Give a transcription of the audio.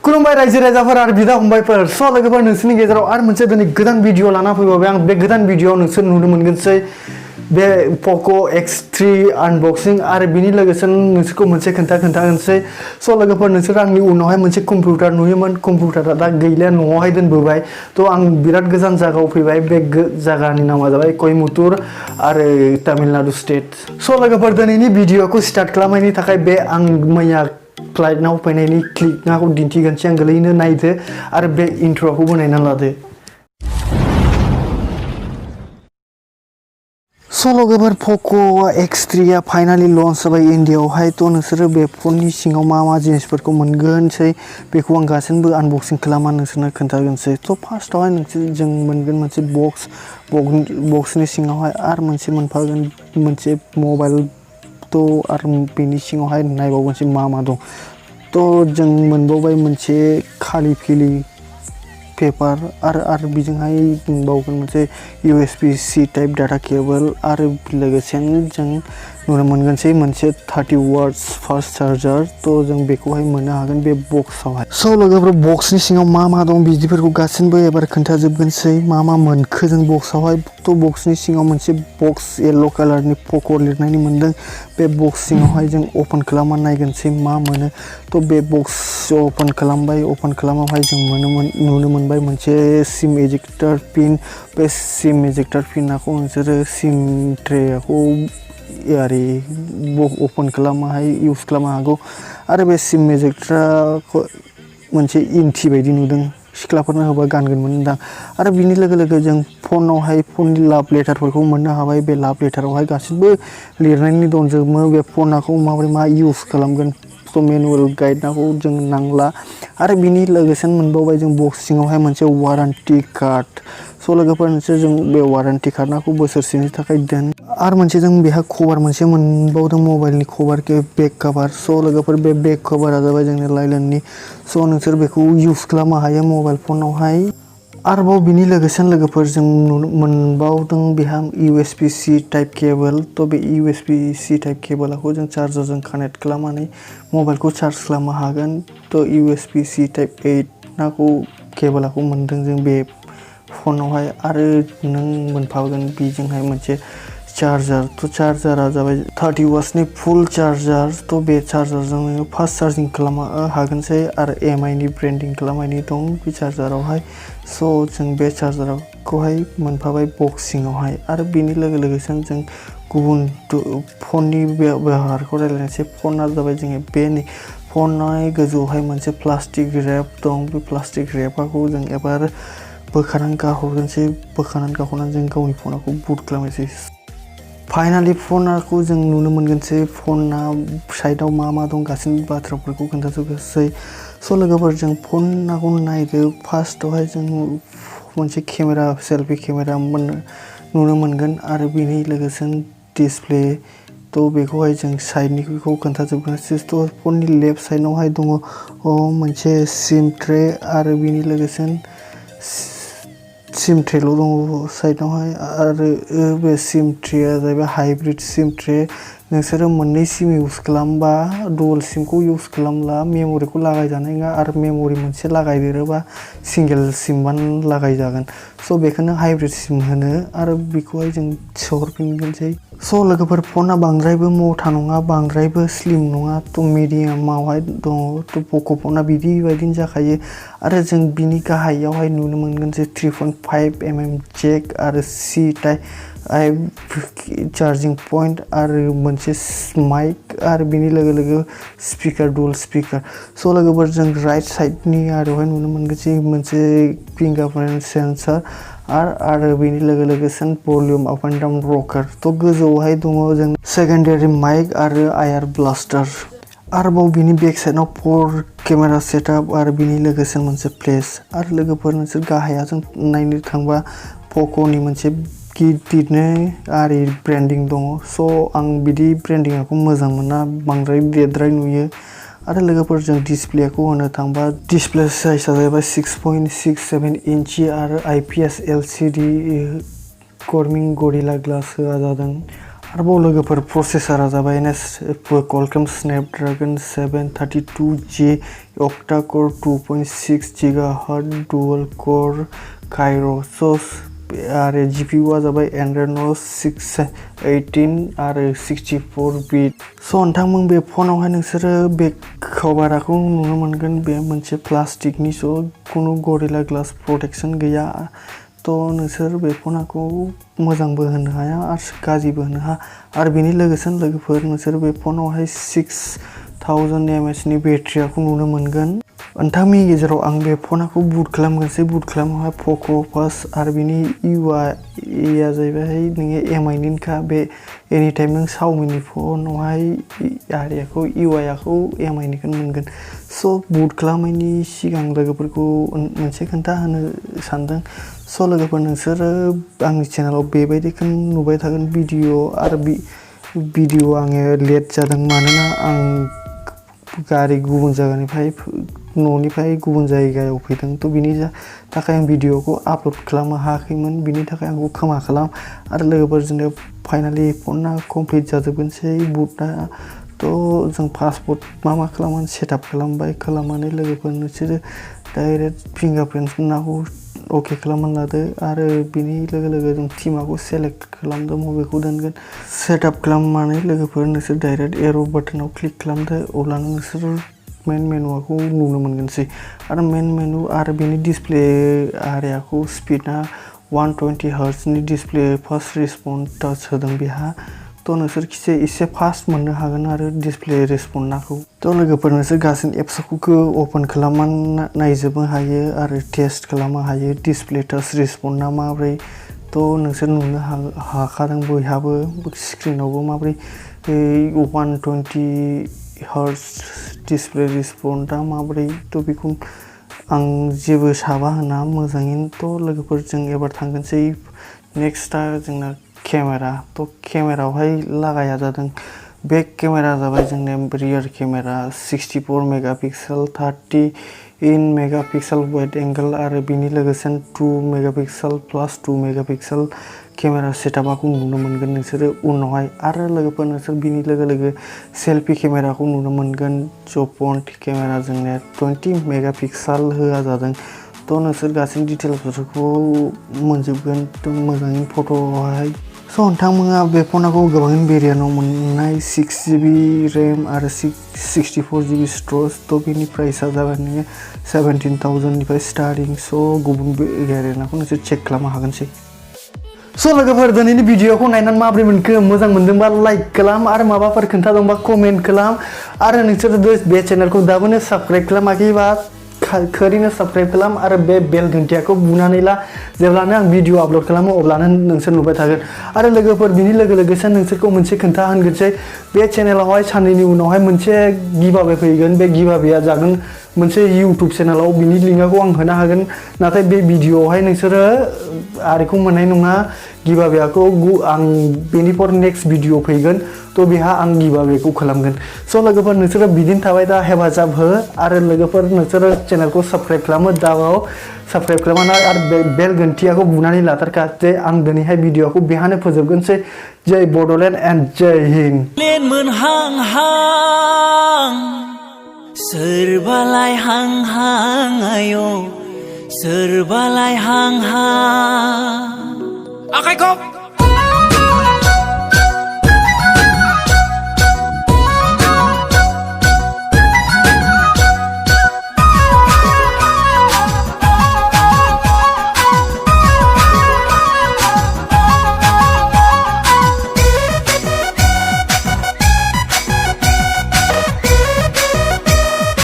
खुलुमबाय रायजो राजाफोर आरो बिदा फंबायफोर लोगोफोर नोंसोरनि गेजेराव आरो मोनसे दिनै गोदान भिडिअ लाना फैबाय आं बे गोदान भिडिअआव नोंसोर नुनो मोनगोनसै बे Poco X3 आनबक्सिं आरो बिनि लोगोसे नोंसोरखौ मोनसे खोन्थागोनसै लोगोफोर नोंसोर आंनि उनावहाय मोनसे कम्पिउटार नुयोमोन कम्पिउटारा दा गैलिया न'आवहाय दोनबोबाय आं बिराद गोजान जायगायाव फैबाय बे जायगानि नामा जाबाय कयम्बटुर आरो तामिलनाडु स्टेट लोगोफोर दिनैनि भिडिअखौ स्टार्ट खालामनायनि थाखाय बे आं मैया फ्लाइटनाव फैनायनि क्लिपखौ दिन्थिगोनसै आं गोरलैयैनो नायदो आरो बे इन्ट्र'खौबो नायना लादो लोगोफोर Poco X3 आ फाइनालि लन्च जाबाय इन्डियायावहाय नोंसोरो बे फननि सिङाव मा जिनिसफोरखौ मोनगोनसै बेखौ आं गासैबो आनबक्सिं खालामना नोंसोरनो खोन्थागोनसै फार्स्टआवहाय जों मोनगोन मोनसे बक्सनि सिङावहाय आरो मोनसे मोनफागोन मोनसे मबाइल आरो बेनि सिङावहाय नायबावगोनसै मा दं जों मोनबावबाय मोनसे खालि फिलि पेपार आरो बिजोंहाय मोनबावगोन मोनसे USB-C टाइप डाटा केबल आरो लोगोसेनो जों नुनो मोनगोनसै मोनसे 30 वाट्स फास्ट चार्जार जों बेखौहाय मोननो हागोन बे बक्सआवहाय लोगोफोर बक्सनि सिङाव मा दं बिदिफोरखौ गासैबो एबार खोन्थाजोबगोनसै मा मोनखो जों बक्सआवहाय बक्सनि सिङाव मोनसे बक्स येलो कालारनि Poco लिरनायनि मोनदों बे बक्स सिङावहाय जों ओपन खालामना नायगोनसै मा मोनो बे बक्स ओपन खालामावहाय जों नुनो मोनबाय मोनसे सिम एजेक्टर पिन बे सिम एजेक्टर पिनखौ नोंसोरो सिम ट्रेखौ ओपन खालामनाहाय इउज खालामनो हागौ आरो बे सिम एजेक्टरा मोनसे इन्थि बायदि नुदों सिख्लाफोरनो होबा गानगोन मोनदां आरो बिनि लोगो जों फननि लाभ लेटारफोरखौ मोननो हाबाय बे लाभ लेटारावहाय गासिबो लिरनायनि दंजोबो बे फनखौ माबोरै मा इउज खालामगोन मेनुअल गाइडखौ जों नांला आरो बिनि लोगोसे मोनबावबाय जों बक्स सिङावहाय मोनसे वारेन्टि कार्ड लोगोफोर नोंसोर जों बे वारेन्टि कार्डखौ बोसोरसेनि थाखाय दोन आरो मोनसे जों बेहा कभार मोनसे मोनबावदों मबाइलनि कभार बेक कभार लोगोफोर बे बेक कभारा जाबाय जोंनि लाइलननि नोंसोर बेखौ इउज खालामनो हायो मबाइल फनावहाय आरोबाव बिनि लोगोफोर जों मोनबावदों बेहा USB-C टाइप केबल बे USB-C टाइप केबलखौ जों चार्जारजों कानेक्ट खालामनानै मबाइलखौ चार्ज खालामनो हागोन USB-C टाइप 8 केबलखौ मोनदों जों बे फनावहाय आरो नों मोनफागोन बेजोंहाय मोनसे चार्जारा जाबाय 30 वाट्सनि फुल चार्जार बे चार्जारजों नोङो फास्ट चार्जिं खालामनो हागोनसै आरो MIनि ब्रेन्डिं खालामनायनि दं बे चार्जारावहाय जों बे चार्जारखौहाय मोनफाबाय बक्स सिङावहाय आरो बेनि लोगोसेनो जों गुबुन फननि बेबहारखौ रायलायनोसै फना जाबाय जोंनि बेनि फननि गोजौआवहाय मोनसे प्लास्टिक रेप दं बे प्लास्टिक रेपखौ जों एबार बोखारनानै गारहरनानै जों गावनि फनखौ बुट खालामनोसै फाइनालि फनखौ जों नुनो मोनगोनसै फना साइडआव मा दं गासैबो बाथ्राफोरखौ खोन्थाजोबनोसै लोगोफोर जों फनखौ नायदो फार्स्टआवहाय जों मोनसे केमेरा सेल्फि केमेरा नुनो मोनगोन आरो बेनि लोगोसे डिसप्ले बेखौहाय जों साइडनिखौ खोन्थाजोबनोसै फननि लेफ्ट साइडआवहाय दङ मोनसे सिम ट्रे आरो बेनि लोगोसे सिम ट्रेल' दङ साइडआवहाय आरो बे सिम ट्रेया जाहैबाय हाइब्रिद सिम ट्रे नोंसोरो मोननै सिम इउज खालामबा डुवेल सिमखौ इउज खालामब्ला मेम'रिखौ लागायजानाय नङा आरो मेम'रि मोनसे लागायदेरोबा सिंगेल सिमबानो लागायजागोन बेखौनो हाइब्रिद सिम होनो आरो बेखौहाय जों सोहरफिनगोनसै लोगोफोर फना बांद्रायबो मथा नङा बांद्रायबो स्लिम नङा मिडियामावहाय दङ Poco फना बिदिबायदिनो जाखायो आरो जों बिनि गाहायावहाय नुनो मोनगोनसै 3.5mm जेक आरो C टाइप चार्जिं पइन्ट आरो मोनसे माइक आरो बेनि लोगो स्पिकार डुवेल स्पिकार लोगोफोर जों राइट साइडनि आरोहाय नुनो मोनगोनसै मोनसे फिंगारप्रिन्ट सेन्सार आरो बेनि लोगोसेनो भलिउम आप एन्ड डाउन रकार गोजौआवहाय दङ जों सेकेन्डारि माइक आरो आयार ब्लास्टार आरोबाव बिनि बेक साइडआव 4 केमेरा सेटआप आरो बिनि लोगोसे मोनसे फ्लेश आरो लोगोफोर नोंसोर गाहायाव जों नायनो थांबा Pocoनि मोनसे गिदिरनो आरि ब्रेन्डिं दङ आं बिदि ब्रेन्डिंखौ मोजां मोना बांद्राय देरद्राय नुयो आरो लोगोफोर जों डिसप्लेखौ होनो थांबा डिसप्ले साइजआ जाहैबाय 6.67 इन्चि आरो IPS LCD कर्मिं गरिला ग्लास होआ जादों आरोबाव लोगोफोर प्रसेसरा जाबाय Qualcomm Snapdragon 732G octa core 2.6 GHz dual core Kairos आरो GPU जाबाय Adreno 618 आरो 64 बिट स' नोंथांमोन बे फनावहाय नोंसोरो बे कभारखौ नुनो मोनगोन बे मोनसे प्लास्टिकनि स' खुनु गरिला ग्लास प्रोटेक्शन गैया थ' नोंसोर बे फनखौ मोजांबो होनो हाया आरो गाज्रिबो होनो हाया आरो बेनि लोगोफोर नोंसोर बे फनावहाय 6000 mAh नि बेटारिखौ नुनो मोनगोन नोंथांनि गेजेराव आं बे फनखौ बुट खालामगोनसै बुट खालामोहा Poco फार्स्ट आरो बेनि UI जाहैबाय नोङो MI निखा बे एनि टाइम नों Xiaomi फनावहाय आरियाखौ UI-खौ MI निखौनो मोनगोन स' बुट खालामनायनि सिगां लोगोफोरखौ मोनसे खोन्था होनो सानदों स' लोगोफोर नोंसोरो आंनि चेनेलाव बेबायदिखौ नुबाय थागोन भिडिअ आरो भिडिअ आङो लेट जादों मानोना आं गारि गुबुन जायगानिफ्राय न'निफ्राय गुबुन जायगायाव फैदों थ' बिनि थाखाय आं भिडिअखौ आपल'ड खालामनो हायाखैमोन बिनि थाखाय आंखौ क्षमा खालाम आरो लोगोफोर जोंनो फाइनालि फना कमप्लिट जाजोबगोनसै बुटआ थ' जों पासवर्ड मा खालामनानै सेटआप खालामबाय खालामनानै लोगोफोर नोंसोरो डाइरेक्ट फिंगारप्रिन्ट नाखौ अके खालामनानै लादो आरो बिनि लोगो जों टिमाखौ सेलेक्ट खालामदो मबेखौ दोनगोन सेटआप खालामनानै लोगोफोर नोंसोर डाइरेक्ट एरो बाटनाव क्लिक खालामदो अब्लानो नोंसोर मेन मेनुखौ नुनो मोनगोनसै आरो मेन मेनु आरो बेनि डिसप्ले आरियाखौ स्पिडआ 120 Hz नि डिसप्ले फास्ट रेसपन्स टाच होदों बेहा थ' नोंसोर एसे फास्ट मोननो हागोन आरो डिसप्ले रेसपन्सखौ थ' लोगोफोर नोंसोर गासैनि एप्सफोरखौ अपेन खालामनानै नायजोबनो हायो आरो टेस्ट खालामनो हायो डिसप्ले टाच रेसपन्सआ माब्रै थ' नोंसोर नुनो हाखादों बयहाबो स्क्रिनावबो माब्रै 120 Hz डिसप्ले रेसपन्सआ माब्रै थ' बेखौ आं जेबो साबा होना मोजाङैनो थ' लोगोफोर जों एबार थांगोनसै नेक्स्टआ जोंना केमेरा थ' केमेरायावहाय लागाया जादों बेक केमेरा जाबाय जोंना rear camera 64 megapixel 30 megapixel wide angle आरो बिनि लोगोसे 2 मेगापिक्सेल प्लस 2 मेगापिक्सेल केमेरा सेटआपखौ नुनो मोनगोन नोंसोरो उनावहाय आरो लोगोफोर नोंसोर बिनि लोगो सेल्फि केमेराखौ नुनो मोनगोन फ्रन्ट केमेरा जोंना 20 मेगापिक्सेल होआ जादों थ' नोंसोर गासैनि डिटेल्सफोरखौ मोनजोबगोन मोजाङै फट'आवहाय स' नोंथांमोना बे फनखौ गोबां भेरिएन्टआव मोननाय 6GB रेम आरो 64GB स्टरेज थ' बेनि प्राइसआ जाबाय नोङो 17,000 निफ्राय स्टार्टिं स' गुबुन भेरिएन्टखौ नोंसोर चेक खालामनो हागोनसै स' लोगोफोर दिनैनि भिडिअखौ नायनानै माबोरै मोनखो मोजां मोनदोंबा लाइक खालाम आरो माबाफोर खोन्था दंबा कमेन्ट खालाम आरो नोंसोर बे चेनेलखौ दाबोनो साबस्क्राइब खालामाखैबा खोरैनो साबस्क्राइब खालाम आरो बे बेल घन्टियाखौ बुनानै ला जेब्लानो आं भिडिअ आपल'ड खालामो अब्लानो नोंसोर नुबाय थागोन आरो लोगोफोर बिनि लोगोसे नोंसोरखौ मोनसे खोन्था होनगोनसै बे चेनेलावहाय साननैनि उनावहाय मोनसे गिभअवे फैगोन बे गिभअवेआ जागोन मोनसे इउटुब चेनेलाव बिनि लिंकखौ आं होनो हागोन नाथाय बे भिडिअआवहाय नोंसोरो आरिखौ मोननाय नङा गिभअवेखौ आं बेनिफ्राय नेक्स्ट भिडिअ फैगोन थ' बेहा आं गिभअवेखौ खालामगोन स' लोगोफोर नोंसोरो बिदिनो थाबाय दा हेफाजाब हो आरो लोगोफोर नोंसोरो चेनेलखौ साबस्क्राइब खालामो दाबाव साबस्क्राइब खालामना आरो बेल घन्टियाखौ बुनानै लाथारखा जे आं दिनैहाय भिडिअखौ बेहायनो फोजोबगोनसै जय बड'लेण्ड एन्ड जय हिन्द सोरबालाय हां हां आय' सोरबालाय हां हां आखाइखौ